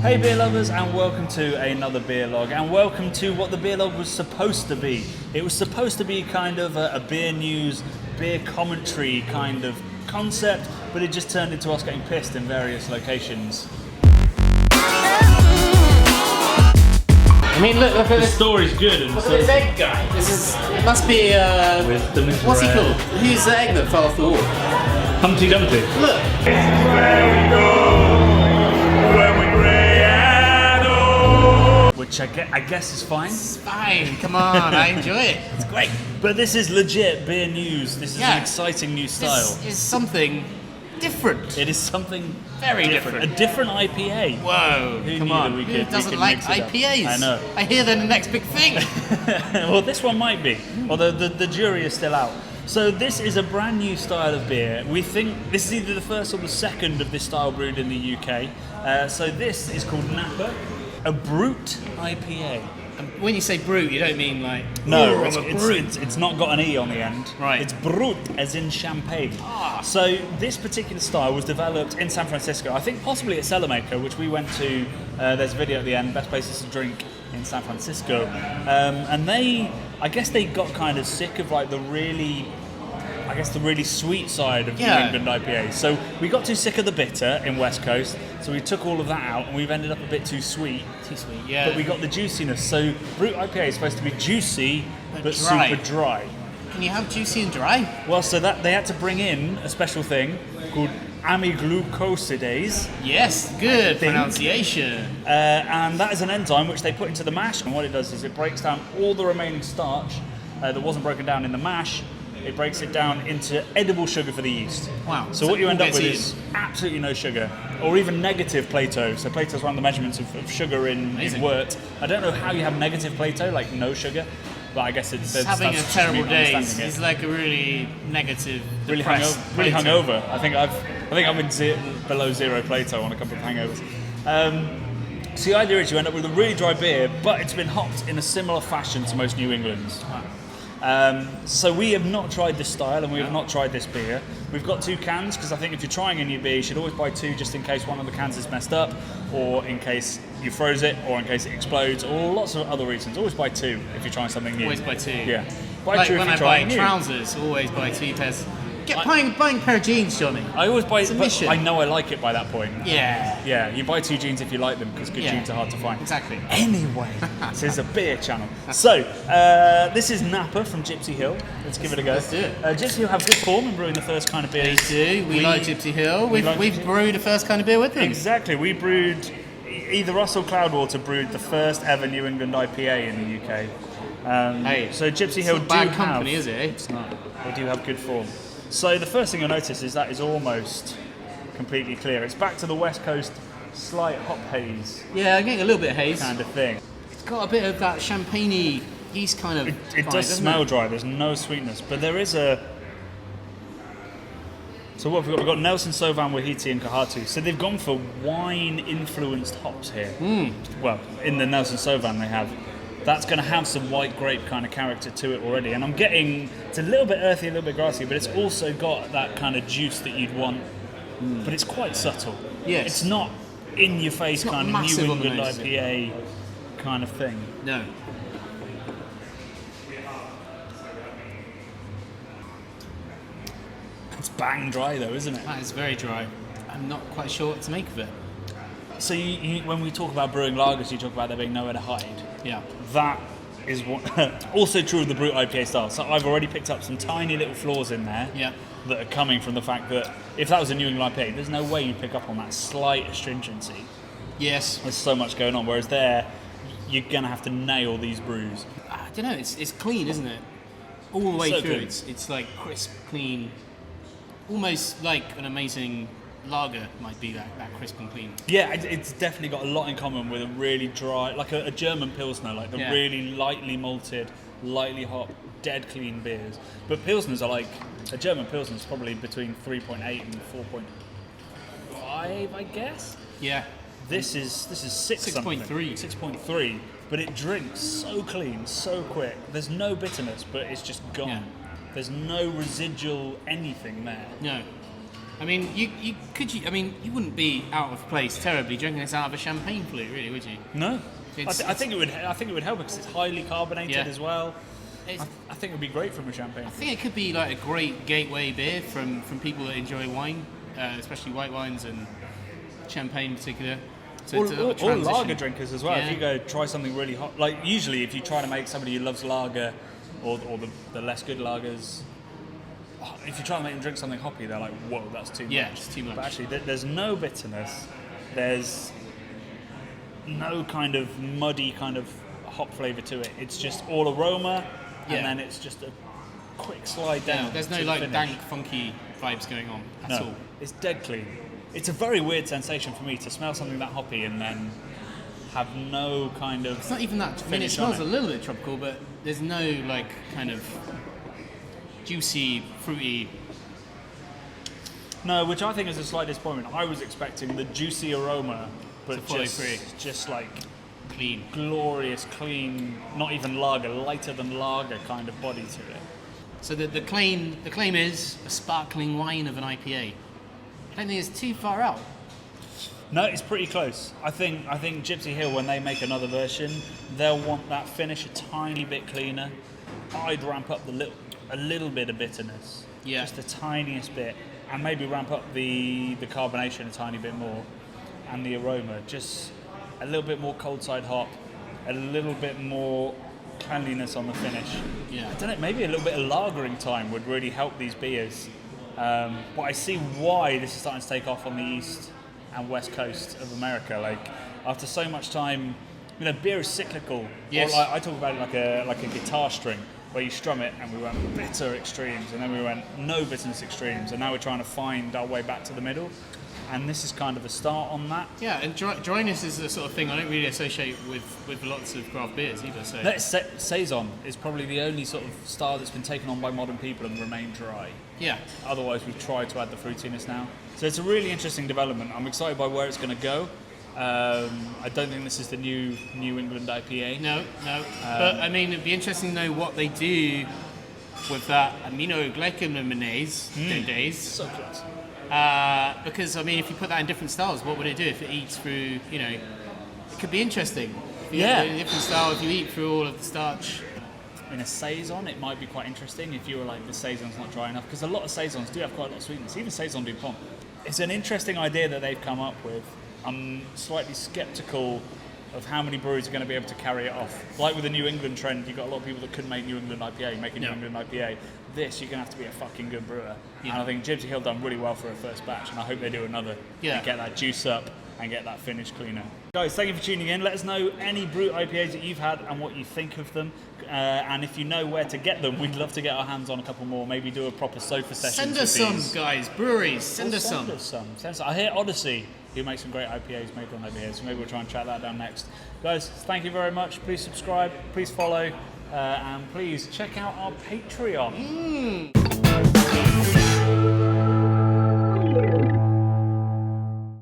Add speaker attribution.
Speaker 1: Hey beer lovers, and welcome to another beer log, and welcome to what the beer log was supposed to be. It was supposed to be kind of a beer news, beer commentary kind of concept, but it just turned into us getting pissed in various locations.
Speaker 2: I mean, look at
Speaker 1: The
Speaker 2: this.
Speaker 1: story's good. And
Speaker 2: Look at this egg guy. It must be,
Speaker 1: Wisdom is
Speaker 2: what's he
Speaker 1: rare.
Speaker 2: called? Who's the egg that fell off the wall?
Speaker 1: Humpty Dumpty.
Speaker 2: Look.
Speaker 1: Which I guess is fine.
Speaker 2: It's fine, come on, I enjoy it. It's great.
Speaker 1: But this is legit beer news. This is an exciting new style.
Speaker 2: This is something different.
Speaker 1: It is something
Speaker 2: Very different.
Speaker 1: A different IPA.
Speaker 2: Whoa,
Speaker 1: Who
Speaker 2: come
Speaker 1: knew
Speaker 2: on.
Speaker 1: that we
Speaker 2: Who
Speaker 1: could
Speaker 2: doesn't like
Speaker 1: mix it up?
Speaker 2: IPAs?
Speaker 1: I know.
Speaker 2: I hear they're the next big thing.
Speaker 1: Well, this one might be, although the jury is still out. So this is a brand new style of beer. We think this is either the first or the second of this style brewed in the UK. So this is called Napa, a Brut IPA.
Speaker 2: And when you say brute, you don't mean like...
Speaker 1: No,
Speaker 2: "Ooh, I'm a brute."
Speaker 1: it's not got an E on the end.
Speaker 2: Right.
Speaker 1: It's Brut, as in champagne.
Speaker 2: Ah.
Speaker 1: So this particular style was developed in San Francisco. I think possibly at Cellar Maker, which we went to. There's a video at the end, best places to drink in San Francisco. And I guess they got kind of sick of like the really sweet side of New England IPAs. So we got too sick of the bitter in West Coast, so we took all of that out and we've ended up a bit too sweet.
Speaker 2: Too sweet, yeah.
Speaker 1: But we got the juiciness. So Brut IPA is supposed to be juicy, but
Speaker 2: dry.
Speaker 1: super dry.
Speaker 2: Can you have juicy and dry?
Speaker 1: Well, so that they had to bring in a special thing called amyglucosidase.
Speaker 2: Yes, good
Speaker 1: think.
Speaker 2: pronunciation.
Speaker 1: And that is an enzyme which they put into the mash, and what it does is it breaks down all the remaining starch that wasn't broken down in the mash. It breaks it down into edible sugar for the yeast.
Speaker 2: Wow.
Speaker 1: So what you end
Speaker 2: all
Speaker 1: up with
Speaker 2: gets
Speaker 1: is absolutely no sugar, or even negative Plato. So Plato's one of the measurements of sugar in wort. I don't know how you have negative Plato, like no sugar, but I guess it's
Speaker 2: having a
Speaker 1: that's just me
Speaker 2: terrible
Speaker 1: not
Speaker 2: day.
Speaker 1: understanding it.
Speaker 2: It's like a really negative,
Speaker 1: Really
Speaker 2: depressed
Speaker 1: hungover. I think I've been below zero Plato on a couple of hangovers. So the idea is you end up with a really dry beer, but it's been hopped in a similar fashion to most New Englands. So we have not tried this style, and we have not tried this beer. We've got 2 cans, because I think if you're trying a new beer, you should always buy 2 just in case one of the cans is messed up, or in case you froze it, or in case it explodes, or lots of other reasons. Always buy 2 if you're trying something new.
Speaker 2: Always buy 2.
Speaker 1: Yeah. Buy
Speaker 2: Like
Speaker 1: 2 if
Speaker 2: when
Speaker 1: you're
Speaker 2: I
Speaker 1: trying
Speaker 2: buy
Speaker 1: new.
Speaker 2: trousers, always buy 2 pairs. Buying a pair of jeans, Johnny.
Speaker 1: I always buy,
Speaker 2: It's a
Speaker 1: but
Speaker 2: mission.
Speaker 1: I know I like it by that point.
Speaker 2: Yeah.
Speaker 1: Yeah, you buy 2 jeans if you like them, because good
Speaker 2: Yeah.
Speaker 1: jeans are hard to find.
Speaker 2: Exactly.
Speaker 1: Anyway, this is a beer channel. So, this is Napa from Gipsy Hill. Let's give it a go.
Speaker 2: Let's do it.
Speaker 1: Gypsy Hill have good form in brewing the first kind of
Speaker 2: They
Speaker 1: beers.
Speaker 2: do. We like Gipsy Hill.
Speaker 1: like Gypsy
Speaker 2: We've brewed a first kind of beer with them.
Speaker 1: Exactly. We brewed, either us or Cloudwater brewed the first ever New England IPA in the UK.
Speaker 2: Hey,
Speaker 1: So Gipsy
Speaker 2: it's
Speaker 1: Hill
Speaker 2: not a bad
Speaker 1: do
Speaker 2: company,
Speaker 1: have,
Speaker 2: is it?
Speaker 1: It's not. They do have good form. So the first thing you'll notice is that is almost completely clear. It's back to the West Coast slight hop haze
Speaker 2: Yeah, I'm getting a little bit of haze.
Speaker 1: kind of thing.
Speaker 2: It's got a bit of that champagne-y yeast kind of
Speaker 1: It
Speaker 2: vibe,
Speaker 1: does
Speaker 2: doesn't
Speaker 1: smell
Speaker 2: it?
Speaker 1: dry. There's no sweetness, but there is a. So what have we got? We've got Nelson Sauvin, Wahiti, and Kahatu. So they've gone for wine-influenced hops here. Well, in the Nelson Sauvin they have. That's going to have some white grape kind of character to it already, and I'm getting it's a little bit earthy, a little bit grassy, but it's also got that kind of juice that you'd want. But it's quite subtle.
Speaker 2: Yes.
Speaker 1: It's not in your face
Speaker 2: not
Speaker 1: kind of New
Speaker 2: massive on the
Speaker 1: England
Speaker 2: nose,
Speaker 1: IPA kind of thing.
Speaker 2: No.
Speaker 1: It's bang dry though, isn't it?
Speaker 2: That is very dry. I'm not quite sure what to make of it.
Speaker 1: So when we talk about brewing lagers, you talk about there being nowhere to hide.
Speaker 2: Yeah.
Speaker 1: That is what also true of the Brut IPA style. So I've already picked up some tiny little flaws in there that are coming from the fact that if that was a New England IPA, there's no way you'd pick up on that slight astringency.
Speaker 2: Yes.
Speaker 1: There's so much going on, whereas there, you're going to have to nail these brews.
Speaker 2: I don't know, it's clean, isn't it? All the way
Speaker 1: So
Speaker 2: through.
Speaker 1: clean.
Speaker 2: It's like crisp, clean, almost like an amazing lager might be that crisp and clean.
Speaker 1: Yeah, it's definitely got a lot in common with a really dry, like a German Pilsner, like the really lightly malted, lightly hop, dead clean beers. But Pilsners are like, a German Pilsner is probably between 3.8 and 4.5, I guess.
Speaker 2: Yeah.
Speaker 1: This is 6.3. 6.3, but it drinks so clean, so quick. There's no bitterness, but it's just gone.
Speaker 2: Yeah.
Speaker 1: There's no residual anything there.
Speaker 2: No. I mean, you wouldn't be out of place terribly drinking this out of a champagne flute, really, would you?
Speaker 1: No. I think it would help because it's highly carbonated as well. I think it would be great from a champagne.
Speaker 2: I think it could be like a great gateway beer from people that enjoy wine, especially white wines and champagne in particular.
Speaker 1: Or lager drinkers as well. If you go try something really hot, like usually if you try to make somebody who loves lager or the less good lagers, if you try to make them drink something hoppy, they're like, whoa, that's too much.
Speaker 2: Yeah, it's too much.
Speaker 1: But actually, there's no bitterness. There's no kind of muddy kind of hop flavour to it. It's just all aroma, and then it's just a quick slide down.
Speaker 2: There's no like dank, funky vibes going on at all.
Speaker 1: It's dead clean. It's a very weird sensation for me to smell something that hoppy and then have no kind of.
Speaker 2: It's not even that. I mean, it smells a little bit tropical, but there's no like kind of juicy, fruity.
Speaker 1: No, which I think is a slight disappointment. I was expecting the juicy aroma, but just like
Speaker 2: clean,
Speaker 1: glorious, clean, not even lager, lighter than lager kind of body to it.
Speaker 2: So the claim is a sparkling wine of an IPA. I don't think it's too far out.
Speaker 1: No, it's pretty close. I think Gipsy Hill, when they make another version, they'll want that finish a tiny bit cleaner. I'd ramp up a little bit of bitterness, just the tiniest bit, and maybe ramp up the carbonation a tiny bit more, and the aroma just a little bit more cold side hop, a little bit more cleanliness on the finish.
Speaker 2: Yeah,
Speaker 1: I don't know. Maybe a little bit of lagering time would really help these beers. But I see why this is starting to take off on the east and west coast of America. Like after so much time, beer is cyclical.
Speaker 2: Yes.
Speaker 1: Or like, I talk about it like a guitar string where you strum it, and we went bitter extremes, and then we went no bitterness extremes, and now we're trying to find our way back to the middle. And this is kind of a start on that.
Speaker 2: Yeah, and dryness is the sort of thing I don't really associate with lots of craft beers either. So
Speaker 1: Saison is probably the only sort of style that's been taken on by modern people and remained dry.
Speaker 2: Yeah.
Speaker 1: Otherwise, we've tried to add the fruitiness now. So it's a really interesting development. I'm excited by where it's going to go. I don't think this is the new New England IPA.
Speaker 2: No. But I mean, it'd be interesting to know what they do with that aminoglycosaminase days.
Speaker 1: So close.
Speaker 2: Because I mean, if you put that in different styles, what would it do if it eats through? It could be interesting. If you in a different style, if you eat through all of the starch.
Speaker 1: In a saison, it might be quite interesting if you were like, the saison's not dry enough, because a lot of saisons do have quite a lot of sweetness. Even saison du pont. It's an interesting idea that they've come up with. I'm slightly sceptical of how many breweries are going to be able to carry it off. Like with the New England trend, you've got a lot of people that couldn't make New England IPA, make a New England IPA. This, you're going to have to be a fucking good brewer. Yeah. And I think Gipsy Hill done really well for a first batch, and I hope they do another and get that juice up and get that finish cleaner. Guys, thank you for tuning in. Let us know any Brut IPAs that you've had and what you think of them. And if you know where to get them, we'd love to get our hands on a couple more. Maybe do a proper sofa session.
Speaker 2: Send us some, guys. Breweries, send us some.
Speaker 1: I hear Odyssey, who makes some great IPAs, made one over here, so maybe we'll try and track that down next. Guys, thank you very much. Please subscribe, please follow, and please check out our Patreon.